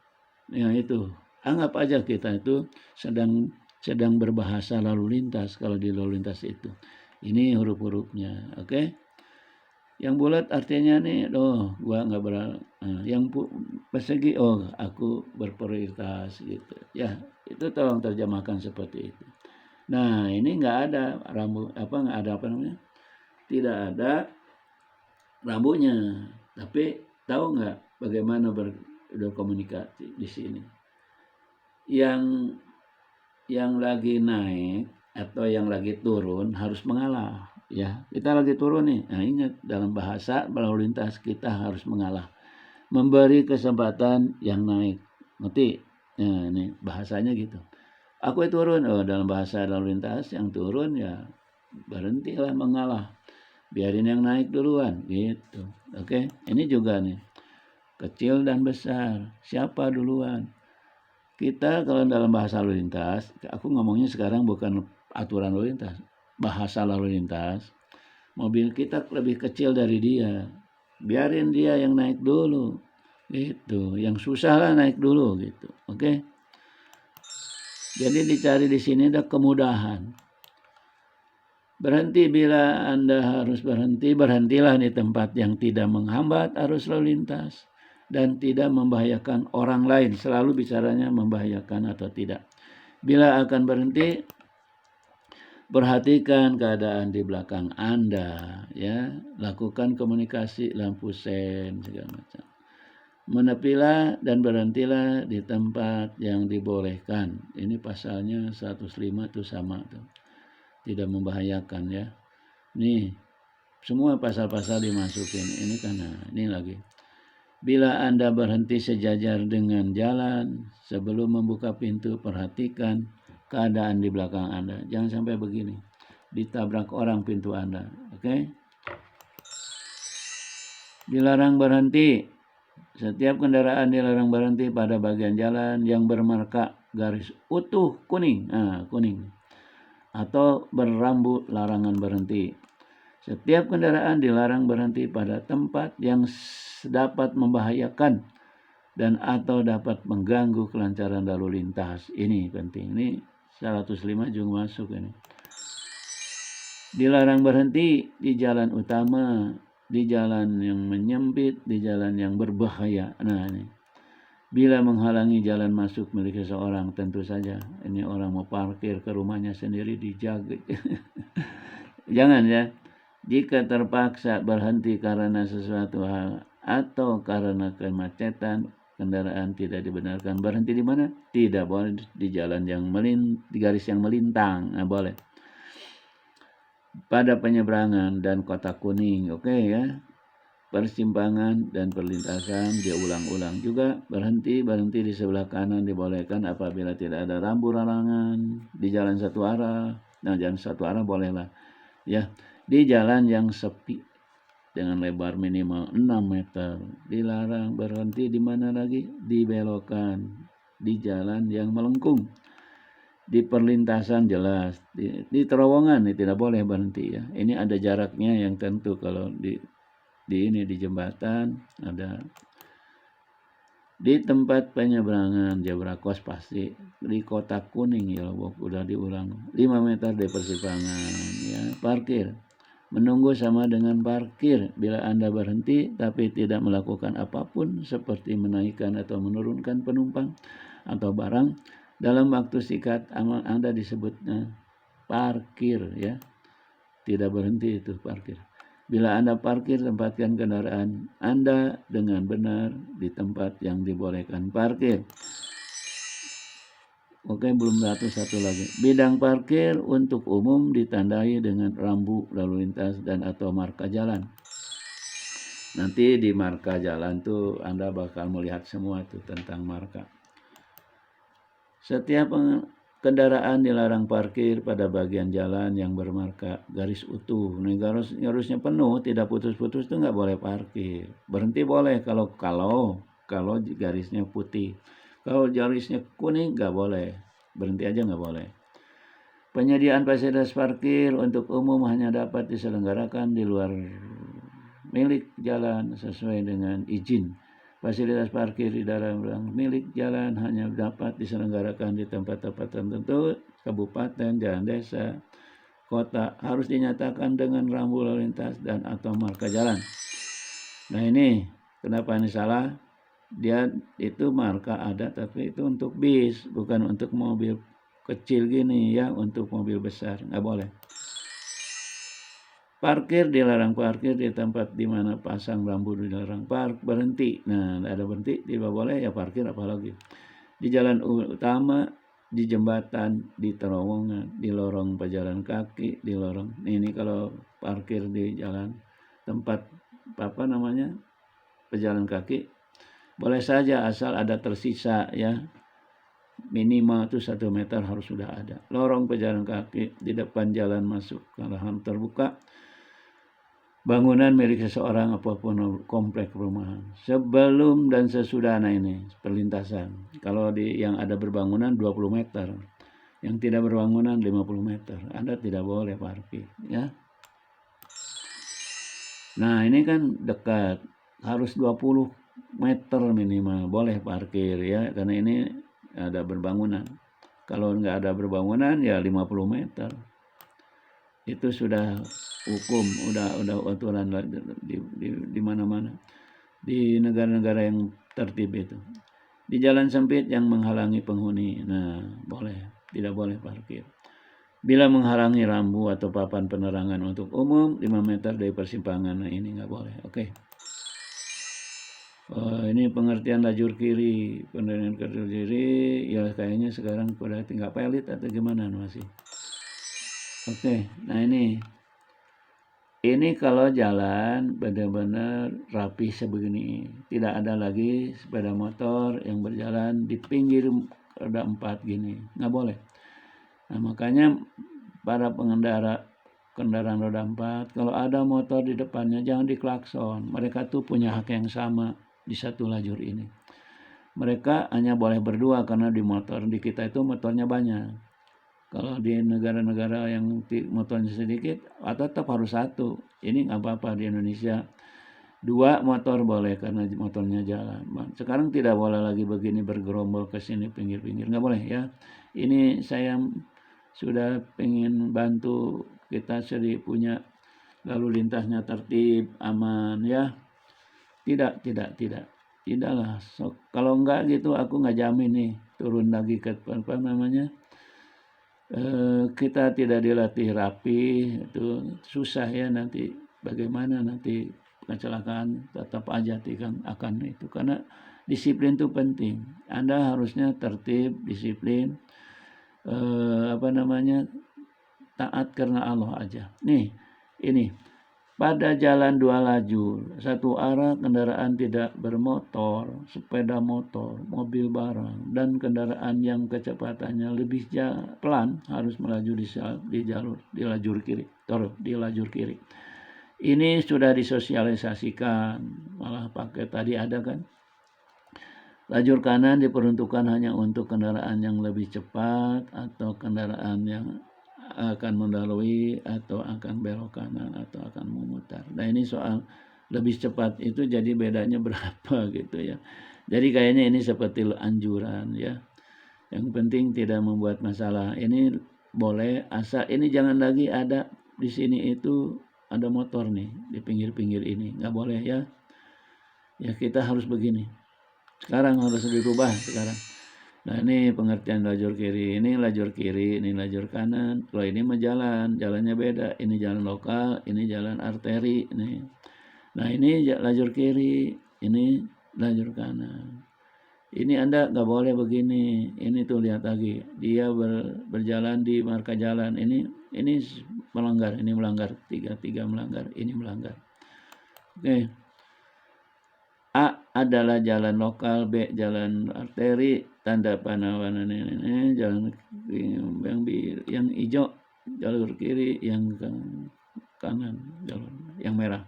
Ya itu. Anggap aja kita itu sedang berbahasa lalu lintas kalau di lalu lintas itu. Ini huruf-hurufnya, oke? Yang bulat artinya nih, gua nggak yang persegi, aku berprioritas gitu. Ya, itu tolong terjemahkan seperti itu. Nah, ini nggak ada nggak ada apa namanya? Tidak ada rambunya. Tapi tahu nggak bagaimana berkomunikasi di sini? Yang lagi naik atau yang lagi turun harus mengalah. Ya, kita lagi turun nih. Nah, ingat dalam bahasa lalu lintas kita harus mengalah. Memberi kesempatan yang naik. Ngerti? Nah, ini bahasanya gitu. Aku turun, dalam bahasa lalu lintas yang turun ya berhentilah mengalah. Biarin yang naik duluan gitu. Oke, ini juga nih. Kecil dan besar, siapa duluan? Kita kalau dalam bahasa lalu lintas, aku ngomongnya sekarang bukan aturan lalu lintas, bahasa lalu lintas. Mobil kita lebih kecil dari dia, biarin dia yang naik dulu, gitu. Yang susah lah naik dulu, gitu. Oke. Jadi dicari di sini ada kemudahan. Berhenti bila Anda harus berhenti, berhentilah di tempat yang tidak menghambat arus lalu lintas dan tidak membahayakan orang lain. Selalu bicaranya membahayakan atau tidak. Bila akan berhenti, perhatikan keadaan di belakang Anda, ya. Lakukan komunikasi lampu sen segala macam. Menepilah dan berhentilah di tempat yang dibolehkan. Ini pasalnya 105 itu sama tuh. Tidak membahayakan ya. Nih, semua pasal-pasal dimasukin. Ini karena ini lagi. Bila Anda berhenti sejajar dengan jalan, sebelum membuka pintu, perhatikan keadaan di belakang Anda. Jangan sampai begini, ditabrak orang pintu Anda. Oke? Dilarang berhenti. Setiap kendaraan dilarang berhenti pada bagian jalan yang bermarka garis utuh kuning. Kuning. Atau berrambu larangan berhenti. Setiap kendaraan dilarang berhenti pada tempat yang dapat membahayakan dan atau dapat mengganggu kelancaran lalu lintas. Ini penting. Ini 105 juga masuk ini. Dilarang berhenti di jalan utama, di jalan yang menyempit, di jalan yang berbahaya. Nah ini. Bila menghalangi jalan masuk milik seseorang, tentu saja ini orang mau parkir ke rumahnya sendiri dijaga. Jangan ya. Jika terpaksa berhenti karena sesuatu hal atau karena kemacetan, kendaraan tidak dibenarkan berhenti di mana? Tidak boleh di jalan yang di garis yang melintang. Nah, boleh. Pada penyeberangan dan kotak kuning, oke ya. Persimpangan dan perlintasan diulang-ulang juga. Berhenti di sebelah kanan dibolehkan apabila tidak ada rambu larangan di jalan satu arah. Nah, jalan satu arah bolehlah ya. Di jalan yang sepi dengan lebar minimal 6 meter. Dilarang berhenti di mana lagi? Dibelokkan. Di jalan yang melengkung. Di perlintasan jelas. Di terowongan ini tidak boleh berhenti ya. Ini ada jaraknya yang tentu. Kalau di jembatan ada. Di tempat penyeberangan zebra cross pasti. Di kotak kuning ya, udah diulang. 5 meter di persimpangan ya. Parkir. Menunggu sama dengan parkir. Bila Anda berhenti tapi tidak melakukan apapun seperti menaikkan atau menurunkan penumpang atau barang dalam waktu singkat, Anda disebutnya parkir ya. Tidak berhenti itu parkir. Bila Anda parkir, tempatkan kendaraan Anda dengan benar di tempat yang dibolehkan parkir. Oke, belum satu lagi. Bidang parkir untuk umum ditandai dengan rambu lalu lintas dan atau marka jalan. Nanti di marka jalan tuh Anda bakal melihat semua tuh tentang marka. Setiap kendaraan dilarang parkir pada bagian jalan yang bermarka garis utuh. Ini harusnya penuh, tidak putus-putus itu nggak boleh parkir. Berhenti boleh kalau garisnya putih. Kalau garisnya kuning nggak boleh, berhenti aja nggak boleh. Penyediaan fasilitas parkir untuk umum hanya dapat diselenggarakan di luar milik jalan sesuai dengan izin. Fasilitas parkir di dalam milik jalan hanya dapat diselenggarakan di tempat-tempat tertentu, kabupaten, jalan desa, kota, harus dinyatakan dengan rambu lalu lintas dan atau marka jalan. Nah ini, kenapa ini salah? Dia itu marka ada, tapi itu untuk bis, bukan untuk mobil kecil gini ya, untuk mobil besar, nggak boleh. Parkir dilarang parkir di tempat di mana pasang rambu dilarang berhenti. Nah, ada berhenti tidak boleh ya parkir apalagi. Di jalan utama, di jembatan, di terowongan, di lorong pejalan kaki, di lorong. Ini kalau parkir di jalan tempat pejalan kaki boleh saja asal ada tersisa ya. Minimal itu 1 meter harus sudah ada. Lorong pejalan kaki di depan jalan masuk ke lahan terbuka, bangunan milik seseorang apapun komplek perumahan. Sebelum dan sesudah ini perlintasan. Kalau yang ada berbangunan 20 meter, yang tidak berbangunan 50 meter. Anda tidak boleh parkir ya. Nah, ini kan dekat, harus 20 meter minimal boleh parkir ya, karena ini ada berbangunan. Kalau nggak ada berbangunan ya 50 meter. Itu sudah hukum, udah aturan di mana-mana. Di negara-negara yang tertib itu. Di jalan sempit yang menghalangi penghuni, nah tidak boleh parkir. Bila menghalangi rambu atau papan penerangan untuk umum 5 meter dari persimpangan, nah ini nggak boleh. Oke. Ini pengertian lajur kiri, pengertian lajur kiri, ya kayaknya sekarang pada tinggal pelit atau gimana masih. Oke, nah ini kalau jalan benar-benar rapi sebegini, tidak ada lagi sepeda motor yang berjalan di pinggir roda 4 gini, nggak boleh. Nah makanya para pengendara kendaraan roda 4, kalau ada motor di depannya jangan diklakson. Mereka tuh punya hak yang sama di satu lajur ini. Mereka hanya boleh berdua karena di kita itu motornya banyak. Kalau di negara-negara yang motornya sedikit, tetap harus satu. Ini nggak apa-apa di Indonesia. 2 motor boleh karena motornya jalan. Sekarang tidak boleh lagi begini bergerombol ke sini pinggir-pinggir, nggak boleh ya. Ini saya sudah pengen bantu kita punya lalu lintasnya tertib, aman ya. Tidaklah. Kalau enggak gitu aku nggak jamin nih turun lagi ke kita tidak dilatih rapi, itu susah ya nanti. Bagaimana nanti kecelakaan tetap aja akan itu, karena disiplin itu penting. Anda harusnya tertib, disiplin, taat karena Allah aja. Nih, ini pada jalan 2 lajur, 1 arah kendaraan tidak bermotor, sepeda motor, mobil barang, dan kendaraan yang kecepatannya lebih pelan harus melaju di lajur kiri. Ini sudah disosialisasikan, malah pakai tadi ada kan. Lajur kanan diperuntukkan hanya untuk kendaraan yang lebih cepat atau kendaraan yang akan mendahului atau akan belok kanan atau akan memutar. Nah ini soal lebih cepat itu jadi bedanya berapa gitu ya. Jadi kayaknya ini seperti anjuran ya. Yang penting tidak membuat masalah. Ini boleh asal ini jangan lagi ada di sini itu ada motor nih di pinggir-pinggir ini. Nggak boleh ya. Ya kita harus begini. Sekarang harus dirubah sekarang. Nah ini pengertian lajur kiri, ini lajur kiri, ini lajur kanan. Kalau ini mah jalannya beda. Ini jalan lokal, ini jalan arteri. Ini. Nah ini lajur kiri, ini lajur kanan. Ini Anda nggak boleh begini. Ini tuh lihat lagi, dia berjalan di marka jalan. Ini melanggar, ini melanggar, tiga melanggar, ini melanggar. Oke. A adalah jalan lokal, B jalan arteri, tanda panah warna ini jalan yang hijau jalur kiri, yang kanan jalur yang merah.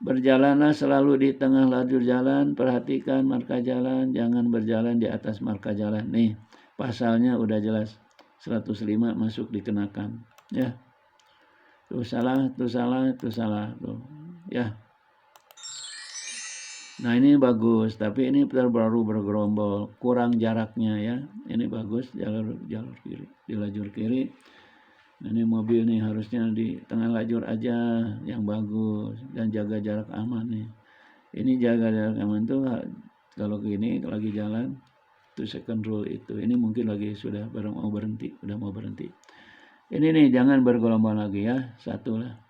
Berjalanlah selalu di tengah lajur jalan, perhatikan marka jalan, jangan berjalan di atas marka jalan. Nih, pasalnya udah jelas. 105 masuk dikenakan, ya. Tuh salah, tuh salah, tuh salah, tuh. Ya. Nah ini bagus, tapi ini baru bergerombol, kurang jaraknya ya. Ini bagus jalur kiri, di lajur kiri. Nah, ini mobil nih harusnya di tengah lajur aja yang bagus dan jaga jarak aman nih. Ini jaga jarak aman tuh kalau gini lagi jalan tuh second rule itu. Ini mungkin lagi sudah mau berhenti, udah mau berhenti. Ini nih jangan bergelombol lagi ya, satu lah.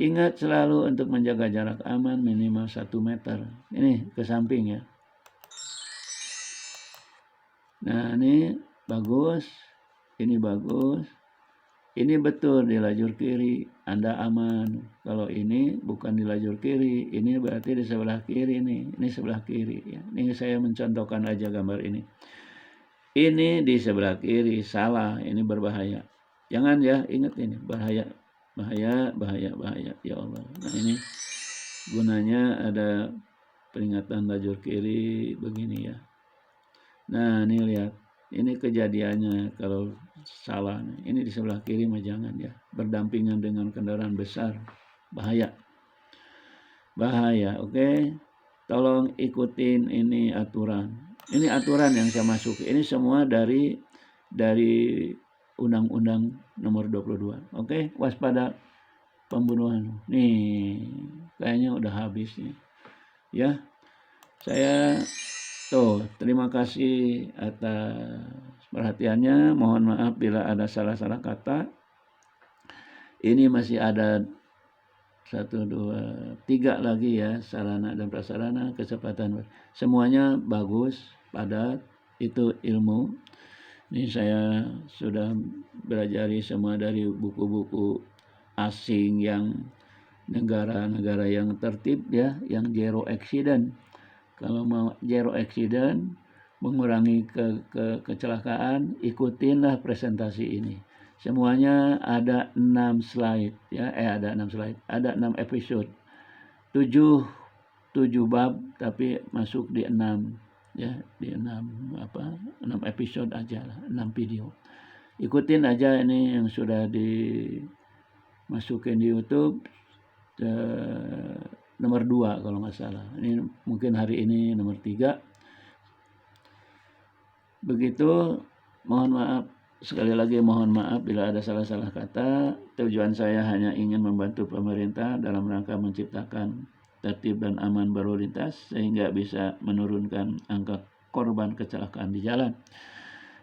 Ingat selalu untuk menjaga jarak aman minimal 1 meter. Ini ke samping ya. Nah ini bagus. Ini bagus. Ini betul di lajur kiri. Anda aman. Kalau ini bukan di lajur kiri. Ini berarti di sebelah kiri nih. Ini sebelah kiri. Ya. Ini saya mencontohkan aja gambar ini. Ini di sebelah kiri. Salah. Ini berbahaya. Jangan ya. Ingat ini. Bahaya. Bahaya, bahaya, bahaya. Ya Allah. Nah ini gunanya ada peringatan lajur kiri begini ya. Nah ini lihat. Ini kejadiannya kalau salah. Ini di sebelah kiri mah jangan ya. Berdampingan dengan kendaraan besar. Bahaya. Bahaya, oke. Tolong ikutin ini aturan. Ini aturan yang saya masuki. Ini semua dari Undang-Undang Nomor 22. Oke, waspada pembunuhan. Nih, kayaknya udah habis nih. Ya, saya terima kasih atas perhatiannya. Mohon maaf bila ada salah-salah kata. Ini masih ada 1, 2, 3 lagi ya, sarana dan prasarana, kecepatan. Semuanya bagus, padat, itu ilmu. Ini saya sudah belajar semua dari buku-buku asing yang negara-negara yang tertib ya, yang zero accident. Kalau mau zero accident, mengurangi kecelakaan, ikutinlah presentasi ini. Semuanya ada 6 slide ya, ada 6 slide, ada 6 episode. 7 bab tapi masuk di 6 ya, di 6 episode aja, 6 video. Ikutin aja ini yang sudah dimasukin di YouTube. Nomor 2 kalau nggak salah. Ini mungkin hari ini nomor 3. Begitu, mohon maaf. Sekali lagi mohon maaf bila ada salah-salah kata. Tujuan saya hanya ingin membantu pemerintah dalam rangka menciptakan tertib dan aman berlalu lintas sehingga bisa menurunkan angka korban kecelakaan di jalan.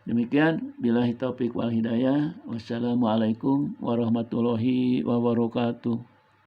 Demikian, billahi taufik wal hidayah. Wassalamualaikum warahmatullahi wabarakatuh.